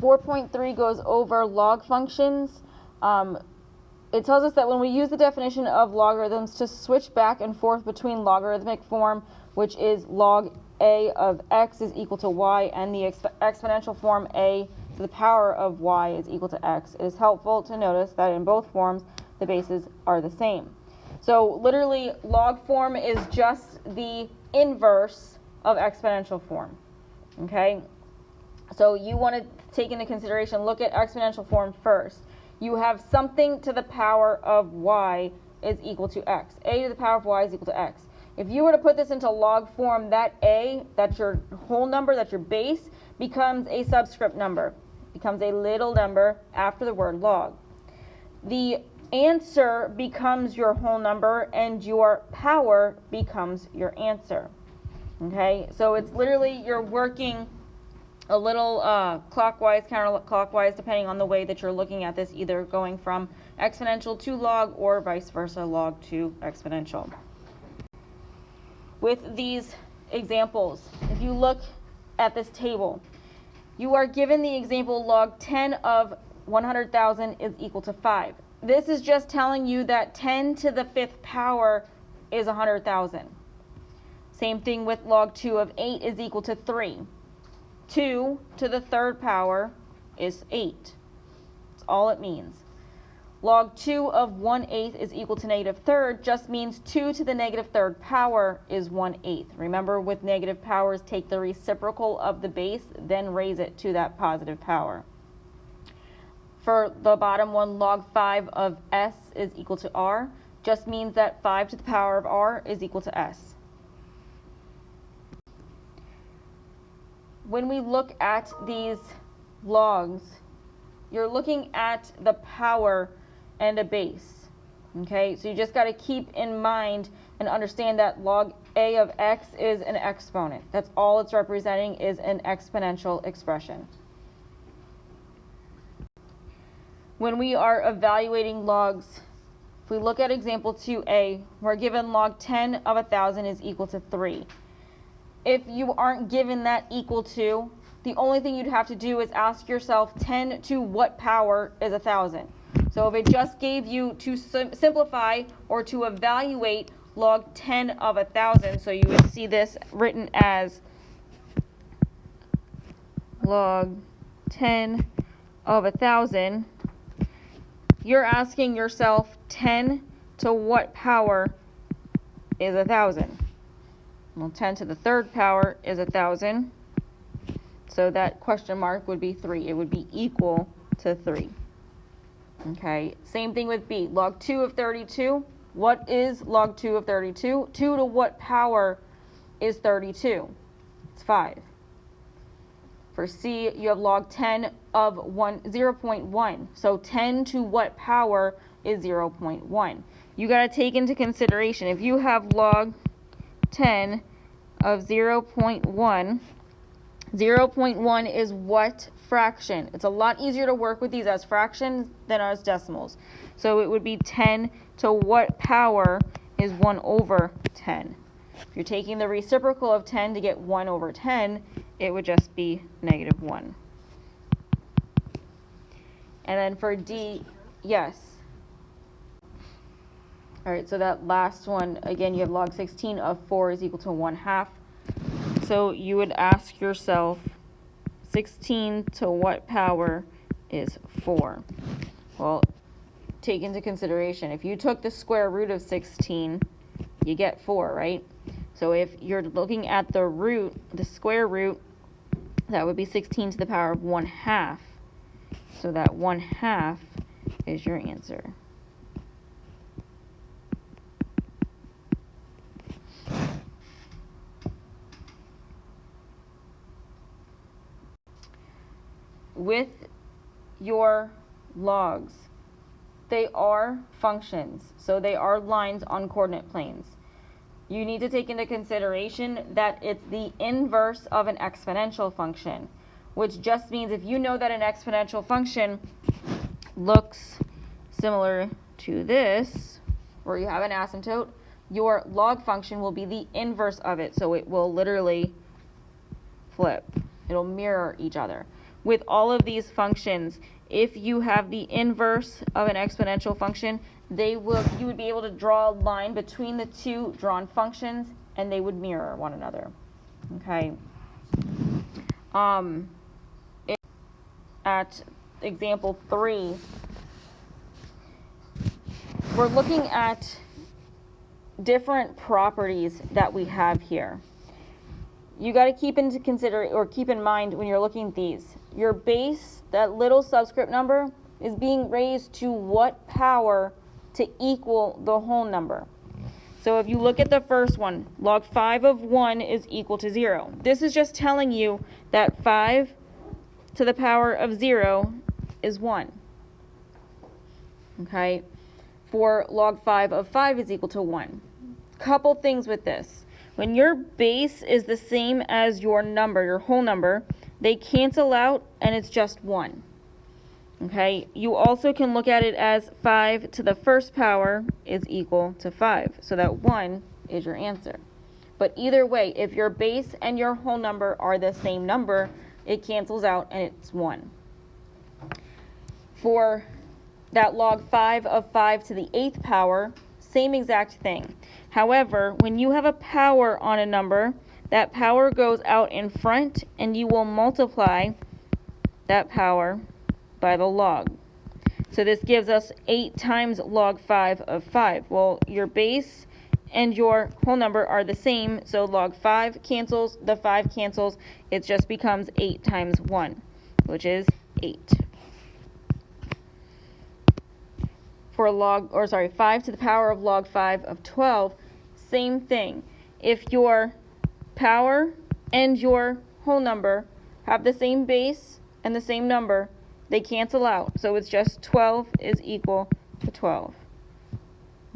4.3 goes over log functions. It tells us that when we use the definition of logarithms to switch back and forth between logarithmic form, which is log a of x is equal to y, and the exponential form a to the power of y is equal to x, it is helpful to notice that in both forms the bases are the same. So literally log form is just the inverse of exponential form. Okay? So you want to take into consideration, look at exponential form first. You have something to the power of y is equal to x. A to the power of y is equal to x. If you were to put this into log form, that a, that's your whole number, that's your base, becomes a subscript number. Becomes a little number after the word log. The answer becomes your whole number, and your power becomes your answer. Okay, so it's literally you're working a little clockwise, counterclockwise, depending on the way that you're looking at this, either going from exponential to log or vice versa, log to exponential. With these examples, if you look at this table, you are given the example log 10 of 100,000 is equal to 5. This is just telling you that 10 to the 5th power is 100,000. Same thing with log 2 of 8 is equal to 3. 2 to the 3rd power is 8. That's all it means. Log 2 of 1/8 is equal to -3rd just means 2 to the -3rd power is 1/8. Remember, with negative powers, take the reciprocal of the base, then raise it to that positive power. For the bottom one, log 5 of s is equal to r just means that 5 to the power of r is equal to s. When we look at these logs, you're looking at the power and a base. Okay, so you just got to keep in mind and understand that log a of x is an exponent. That's all it's representing, is an exponential expression. When we are evaluating logs, if we look at example 2a, we're given log 10 of 1,000 is equal to 3. If you aren't given that equal to, the only thing you'd have to do is ask yourself 10 to what power is 1,000? So if it just gave you to simplify or to evaluate log 10 of 1,000, so you would see this written as log 10 of 1,000, you're asking yourself 10 to what power is 1,000? Well, 10 to the 3rd power is 1,000, so that question mark would be 3. It would be equal to 3. Okay, same thing with B. Log 2 of 32. What is log 2 of 32? 2 to what power is 32? It's 5. For C, you have log 10 of 0.1. So 10 to what power is 0.1? You got to take into consideration, if you have log 10 of 0.1, 0.1 is what fraction? It's a lot easier to work with these as fractions than as decimals. So it would be 10 to what power is 1 over 10. If you're taking the reciprocal of 10 to get 1 over 10, it would just be -1. And then for D, yes. All right, so that last one, again, you have log 16 of 4 is equal to 1/2. So you would ask yourself, 16 to what power is 4? Well, take into consideration, if you took the square root of 16, you get 4, right? So if you're looking at the root, the square root, that would be 16 to the power of 1/2. So that 1/2 is your answer. With your logs, they are functions, so they are lines on coordinate planes. You need to take into consideration that it's the inverse of an exponential function, which just means if you know that an exponential function looks similar to this, where you have an asymptote, your log function will be the inverse of it, so it will literally flip. It'll mirror each other. with all of these functions, if you have the inverse of an exponential function, you would be able to draw a line between the two drawn functions, and they would mirror one another. Okay. At example 3, we're looking at different properties that we have here. You got to keep in mind when you're looking at these. Your base, that little subscript number, is being raised to what power to equal the whole number? So if you look at the first one, log 5 of 1 is equal to 0. This is just telling you that 5 to the power of 0 is 1. Okay? For log 5 of 5 is equal to 1. Couple things with this. When your base is the same as your number, your whole number, they cancel out and it's just 1. Okay? You also can look at it as 5 to the first power is equal to 5. So that 1 is your answer. But either way, if your base and your whole number are the same number, it cancels out and it's 1. For that log 5 of 5 to the 8th power, same exact thing. However, when you have a power on a number, that power goes out in front and you will multiply that power by the log. So this gives us 8 times log 5 of 5. Well, your base and your whole number are the same, so log 5 cancels, the 5 cancels, it just becomes 8 times 1, which is 8. For 5 to the power of log 5 of 12, same thing. If your power and your whole number have the same base and the same number, they cancel out. So it's just 12 is equal to 12.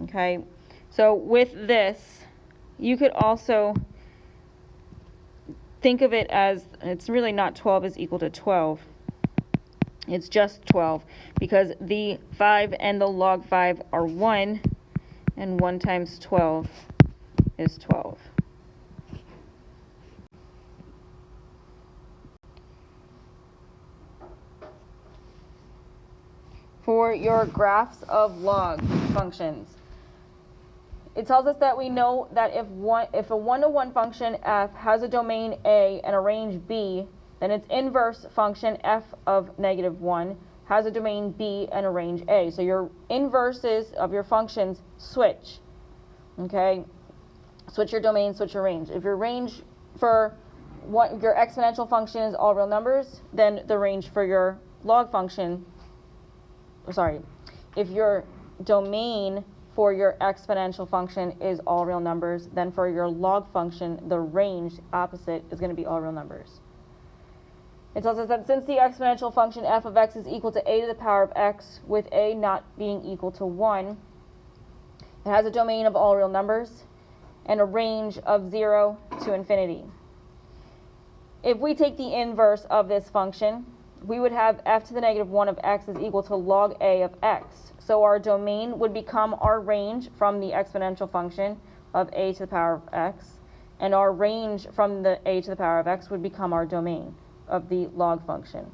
Okay? So with this, you could also think of it as, it's really not 12 is equal to 12. It's just 12 because the 5 and the log 5 are 1, and 1 times 12 is 12. For your graphs of log functions, it tells us that we know that if a one-to-one function f has a domain A and a range B, then its inverse function f of negative 1 has a domain B and a range A. So your inverses of your functions switch. Okay? Switch your domain, switch your range. If your range for your exponential function is all real numbers, then the range for your log function, if your domain for your exponential function is all real numbers, then for your log function, the range opposite is going to be all real numbers. It tells us that since the exponential function f of x is equal to a to the power of x, with a not being equal to 1, it has a domain of all real numbers and a range of 0 to infinity. If we take the inverse of this function, we would have f to the negative 1 of x is equal to log a of x. So our domain would become our range from the exponential function of a to the power of x, and our range from the a to the power of x would become our domain of the log function.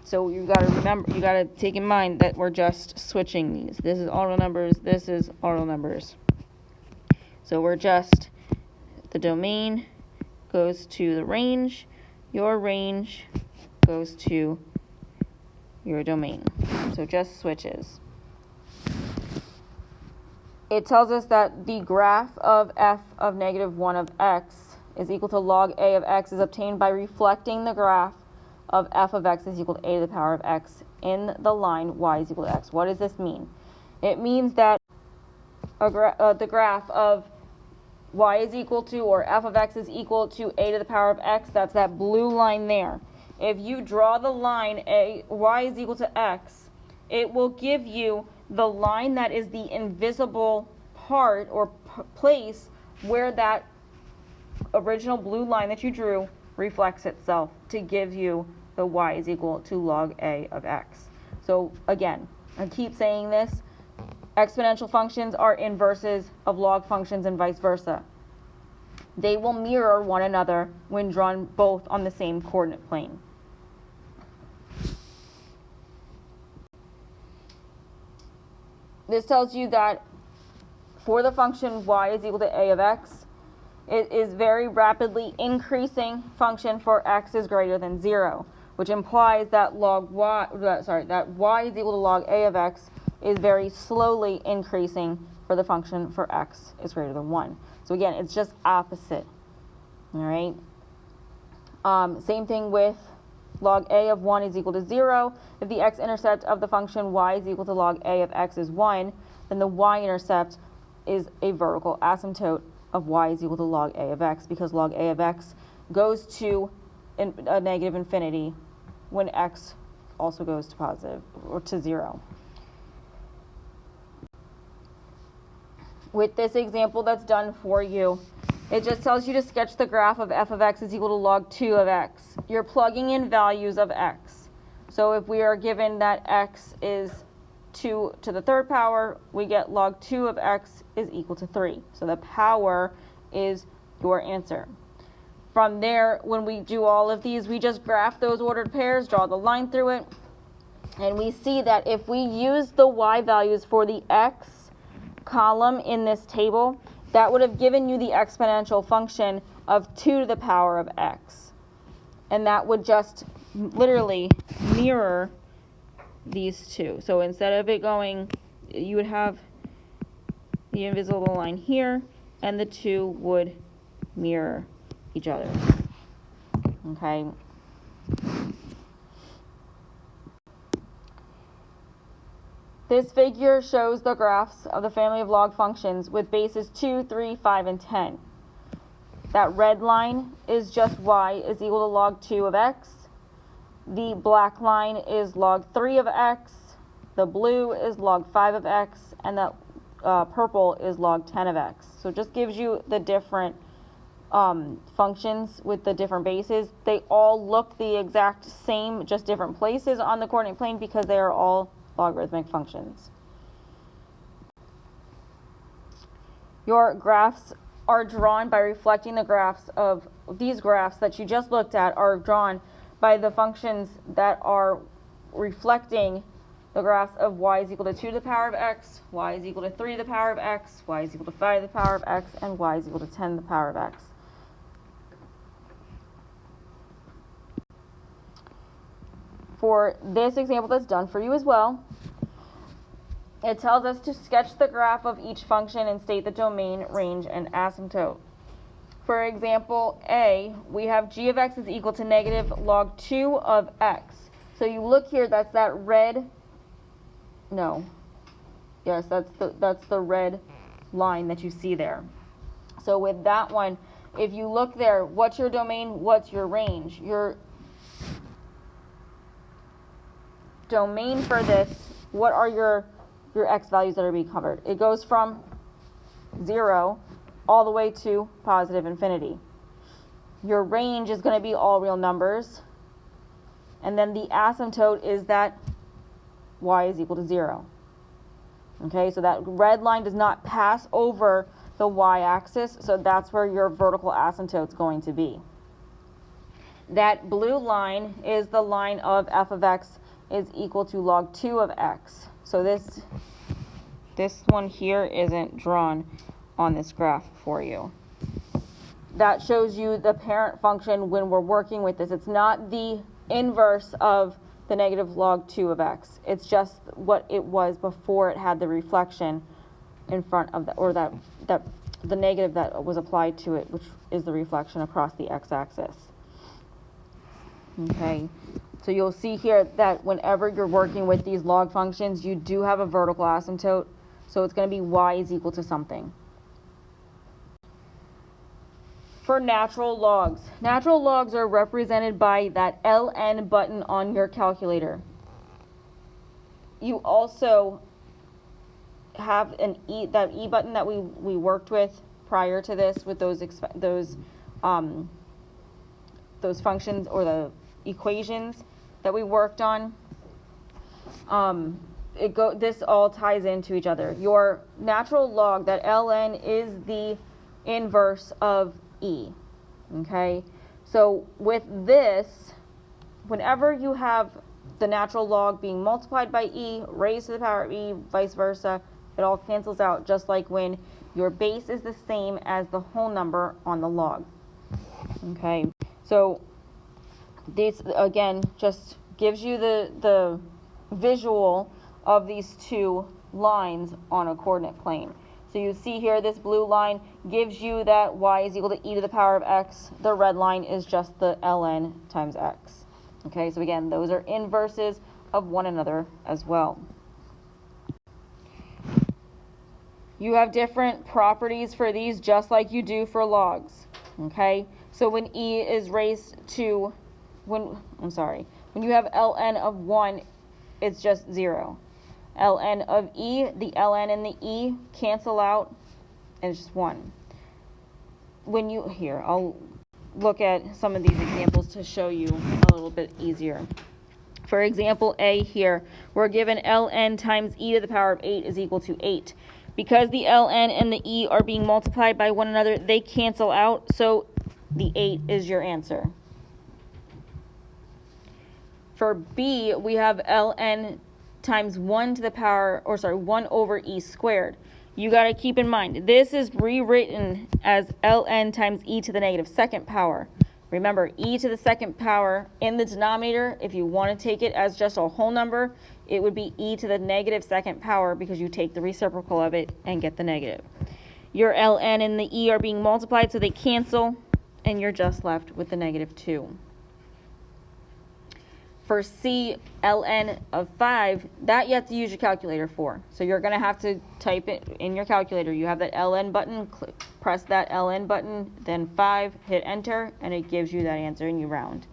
So you got to remember, you got to take in mind that we're just switching these. This is all real numbers, this is all real numbers. So we're just, the domain goes to the range, your range goes to your domain. So just switches. It tells us that the graph of f of negative 1 of x is equal to log a of x is obtained by reflecting the graph of f of x is equal to a to the power of x in the line y is equal to x. What does this mean? It means that the graph of y is equal to, or f of x is equal to a to the power of x, that's that blue line there. If you draw the line y is equal to x, it will give you the line that is the invisible part or place where that original blue line that you drew reflects itself to give you the y is equal to log a of x. So again, I keep saying this, exponential functions are inverses of log functions and vice versa. They will mirror one another when drawn both on the same coordinate plane. this tells you that for the function y is equal to a of x, it is very rapidly increasing function for x is greater than 0, which implies that that y is equal to log a of x is very slowly increasing for the function for x is greater than 1. So again, it's just opposite. All right. Same thing with log a of 1 is equal to 0. If the x-intercept of the function y is equal to log a of x is 1, then the y-intercept is a vertical asymptote of y is equal to log a of x, because log a of x goes to a negative infinity when x also goes to positive or to 0. With this example that's done for you, it just tells you to sketch the graph of f of x is equal to log 2 of x. You're plugging in values of x. So if we are given that x is 2 to the third power, we get log 2 of x is equal to 3. So the power is your answer. From there, when we do all of these, we just graph those ordered pairs, draw the line through it, and we see that if we use the y values for the x column in this table, that would have given you the exponential function of 2 to the power of x. And that would just literally mirror these two. So instead of it going, you would have the invisible line here, and the two would mirror each other. Okay. This figure shows the graphs of the family of log functions with bases 2, 3, 5, and 10. That red line is just y is equal to log 2 of x. The black line is log 3 of x. The blue is log 5 of x. And that purple is log 10 of x. So it just gives you the different functions with the different bases. They all look the exact same, just different places on the coordinate plane because they are all logarithmic functions. Your graphs are drawn by reflecting the graphs of these graphs that you just looked at are drawn by the functions that are reflecting the graphs of y is equal to 2 to the power of x, y is equal to 3 to the power of x, y is equal to 5 to the power of x, and y is equal to 10 to the power of x. For this example that's done for you as well, it tells us to sketch the graph of each function and state the domain, range, and asymptote. For example A, we have g of x is equal to negative log 2 of x. So you look here, that's that red, no, yes, that's the red line that you see there. So with that one, if you look there, what's your domain, what's your range? Your domain for this, what are your x values that are being covered? It goes from 0 all the way to positive infinity. Your range is going to be all real numbers. And then the asymptote is that y is equal to 0. Okay, so that red line does not pass over the y-axis, so that's where your vertical asymptote is going to be. That blue line is the line of f of x is equal to log 2 of x. So this one here isn't drawn on this graph for you. That shows you the parent function when we're working with this. It's not the inverse of the negative log 2 of x. It's just what it was before it had the reflection in front of the negative that was applied to it, which is the reflection across the x-axis. Okay. So you'll see here that whenever you're working with these log functions, you do have a vertical asymptote. So it's going to be y is equal to something. For natural logs are represented by that ln button on your calculator. You also have that e button that we worked with prior to this with those functions or the equations that we worked on. This all ties into each other. Your natural log, that ln, is the inverse of e. Okay, so with this, whenever you have the natural log being multiplied by e, raised to the power of e, vice versa, It all cancels out, just like when your base is the same as the whole number on the log. Okay, so this again just gives you the visual of these two lines on a coordinate plane. So you see here, this blue line gives you that y is equal to e to the power of x. The red line is just the ln times x. Okay, so again, those are inverses of one another as well. You have different properties for these, just like you do for logs. Okay, so when e is raised to, when you have ln of 1, it's just 0. ln of e, the ln and the e cancel out, and it's just 1. When you, here, I'll look at some of these examples to show you a little bit easier. For example A here, we're given ln times e to the power of 8 is equal to 8. Because the ln and the e are being multiplied by one another, they cancel out, so the 8 is your answer. For B, we have ln times 1 to the power, 1 over e squared. You got to keep in mind, this is rewritten as ln times e to the negative second power. Remember, e to the second power in the denominator, if you want to take it as just a whole number, it would be e to the negative second power, because you take the reciprocal of it and get the negative. Your ln and the e are being multiplied, so they cancel, and you're just left with the negative 2. For C, ln of 5, that you have to use your calculator for. So you're going to have to type it in your calculator. You have that ln button, press that ln button, then 5, hit enter, and it gives you that answer, and you round.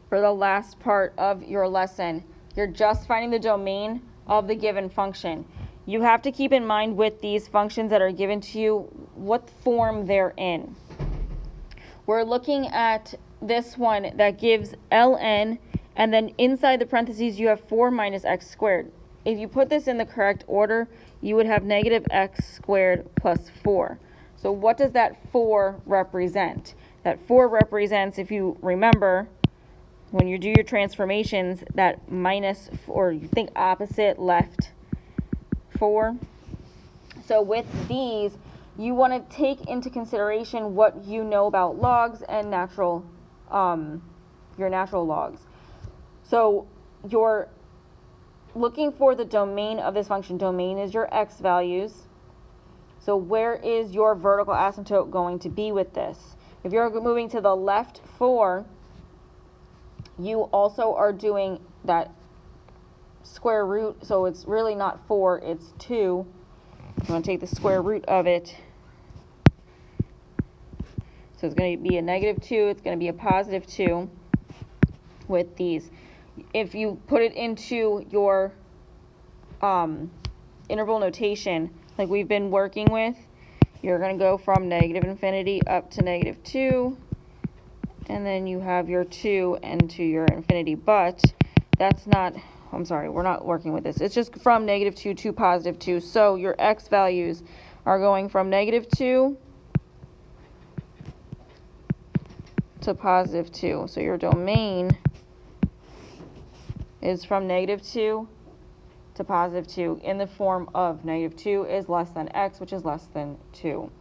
For the last part of your lesson, you're just finding the domain of the given function. You have to keep in mind with these functions that are given to you what form they're in. We're looking at this one that gives ln, and then inside the parentheses you have 4 minus x squared. If you put this in the correct order, you would have negative x squared plus 4. So what does that 4 represent? That 4 represents, if you remember, when you do your transformations, that minus, or you think opposite, left 4. So with these, you want to take into consideration what you know about logs and your natural logs. So you're looking for the domain of this function. Domain is your x values. So where is your vertical asymptote going to be with this? If you're moving to the left 4, you also are doing that square root, so it's really not 4, it's 2. You want to take the square root of it. So it's going to be a negative 2, it's going to be a positive 2 with these. If you put it into your interval notation, like we've been working with, you're going to go from negative infinity up to negative 2, and then you have your 2 and to your infinity, but that's not, we're not working with this. It's just from negative 2 to positive 2. So your x values are going from negative 2 to positive 2. So your domain is from negative 2 to positive 2 in the form of negative 2 is less than x, which is less than 2.